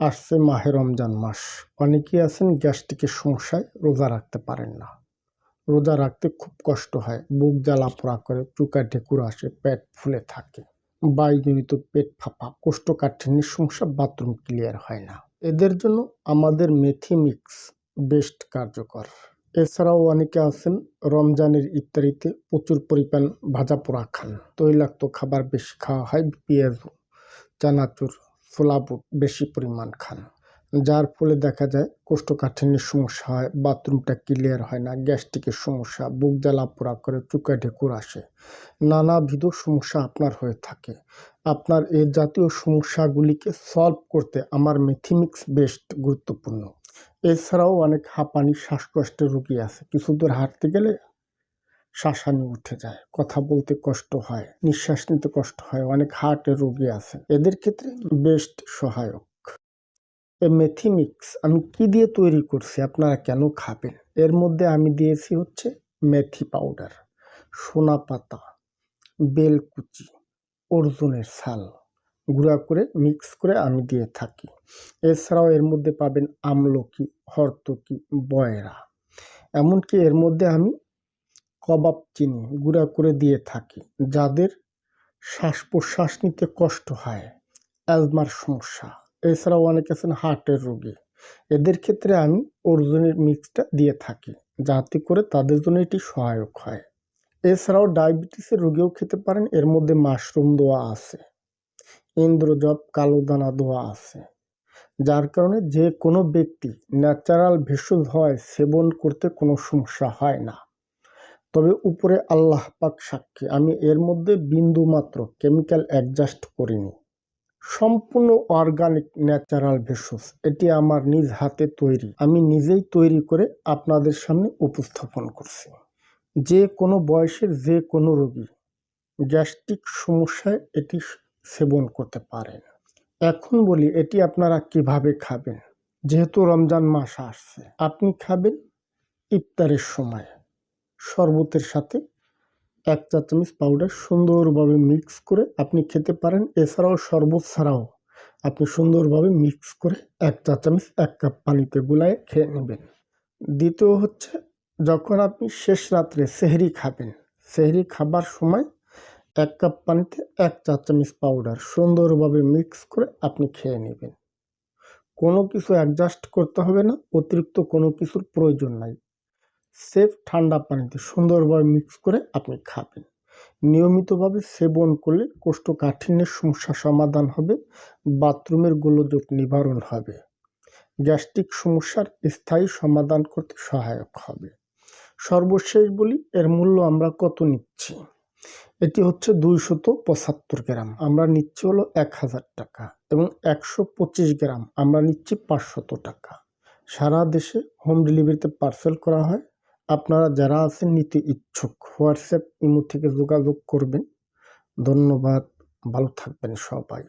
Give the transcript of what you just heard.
আসছে মাহে রমজান মাস। অনেকেই আছেন গ্যাস্ট্রিকের সমস্যায় রোজা রাখতে পারেন না। রোজা রাখতে খুব কষ্ট হয়, বুক জ্বালা পোড়া করে, চুকা ঢেকুর আসে, পেট ফুলে থাকে, বায়ুজনিত পেট ফাঁপা, কোষ্ঠকাঠিন্যের সমস্যা, বাথরুম ক্লিয়ার হয় না। এদের জন্য আমাদের মেথি মিক্স বেস্ট কার্যকর। এছাড়াও অনেকে আছেন রমজানের ইফতারিতে প্রচুর পরিমাণ ভাজা পোড়া খান, তৈলাক্ত খাবার বেশি খাওয়া হয়, পেঁয়াজ, চানাচুর, ছোলা বুট বেশি পরিমাণ খান, যার ফলে দেখা যায় কোষ্ঠকাঠিন্যের সমস্যা হয়, বাথরুমটা ক্লিয়ার হয় না, গ্যাস্ট্রিকের সমস্যা, বুক জ্বালা পোড়া করে, চুকা ঢেকুর আসে, নানাবিধ সমস্যা আপনার হয়ে থাকে। আপনার এই জাতীয় সমস্যাগুলিকে সলভ করতে আমার মেথিমিক্স বেস্ট গুরুত্বপূর্ণ। এছাড়াও অনেক হাঁপানি, শ্বাসকষ্টের রোগী আছে, কিছু দূর হাঁটতে গেলে শ্বাসানি উঠে যায়, কথা বলতে কষ্ট হয়, নিঃশ্বাস নিতে কষ্ট হয়, অনেক হার্টের রোগী আছে, এদের ক্ষেত্রে বেস্ট সহায়ক। এই মেথি মিক্স আমি কি দিয়ে তৈরি করছি, আপনারা কেন খাবেন? এর মধ্যে আমি দিয়েছি হচ্ছে মেথি পাউডার, সোনা পাতা, বেলকুচি, অর্জুনের ছাল গুঁড়া করে মিক্স করে আমি দিয়ে থাকি। এছাড়াও এর মধ্যে পাবেন আমলকি, হরতকি, বয়রা, এমনকি এর মধ্যে আমি কবাব চিনি গুঁড়া করে দিয়ে থাকি। যাদের শ্বাস প্রশ্বাস নিতে কষ্ট হয়, অ্যাজমার সমস্যা, এছাড়াও অনেক আছেন হার্টের রোগী, এদের ক্ষেত্রে আমি অর্জুনের মিক্সটা দিয়ে থাকি, যাতে করে তাদের জন্য এটি সহায়ক হয়। এছাড়াও ডায়াবেটিসের রোগীও খেতে পারেন, এর মধ্যে মাশরুম দেওয়া আছে, ইন্দ্রজব, কালো দানা দেওয়া আছে, যার কারণে যে কোনো ব্যক্তি ন্যাচারাল ভেষজ হয় সেবন করতে কোনো সমস্যা হয় না। তবে উপরে আল্লাহ পাক সাক্ষী, আমি এর মধ্যে বিন্দু মাত্র কেমিক্যাল অ্যাডজাস্ট করিনি, সম্পূর্ণ অর্গানিক ন্যাচারাল ভেষজ। এটি আমার নিজ হাতে তৈরি, আমি নিজেই তৈরি করে আপনাদের সামনে উপস্থাপন করছি। যে কোনো বয়সের যে কোনো রোগী গ্যাস্ট্রিক সমস্যায় এটি সেবন করতে পারেন। এখন বলি এটি আপনারা কিভাবে খাবেন। যেহেতু রমজান মাস আসছে, আপনি খাবেন ইফতারের সময় শরবতের সাথে 1 চা চামচ পাউডার সুন্দরভাবে মিক্স করে আপনি খেতে পারেন। এছাড়াও শরবত ছাড়াও আপনি সুন্দরভাবে মিক্স করে 1 চা চামচ 1 কাপ পানিতে গুলায় খেয়ে নেবেন। দ্বিতীয় হচ্ছে, যখন আপনি শেষ রাত্রে সেহরি খাবেন, সেহরি খাবার সময় 1 কাপ পানিতে 1 চা চামচ পাউডার সুন্দরভাবে মিক্স করে আপনি খেয়ে নেবেন। কোনো কিছু অ্যাডজাস্ট করতে হবে না, অতিরিক্ত কোনো কিছুর প্রয়োজন নাই। সেফ ঠান্ডা পানিতে সুন্দরভাবে মিক্স করে আপনি খাবেন। নিয়মিতভাবে সেবন করলে কোষ্ঠকাঠিন্যের সমস্যা সমাধান হবে, বাথরুমের গোলযোগ নিবারণ হবে, গ্যাস্ট্রিক সমস্যার স্থায়ী সমাধান করতে সহায়ক হবে। সর্বশেষ বলি, এর মূল্য আমরা কত নিচ্ছি। এটি হচ্ছে 275 গ্রাম, আমরা নিচ্ছি হলো 1000 টাকা, এবং 125 গ্রাম আমরা নিচ্ছি 500 টাকা। সারা দেশে হোম ডেলিভারিতে পার্সেল করা হয়। আপনারা যারা আছেন নিতে ইচ্ছুক, হোয়াটসঅ্যাপ, ইমো থেকে যোগাযোগ করবেন। ধন্যবাদ, ভালো থাকবেন সবাই।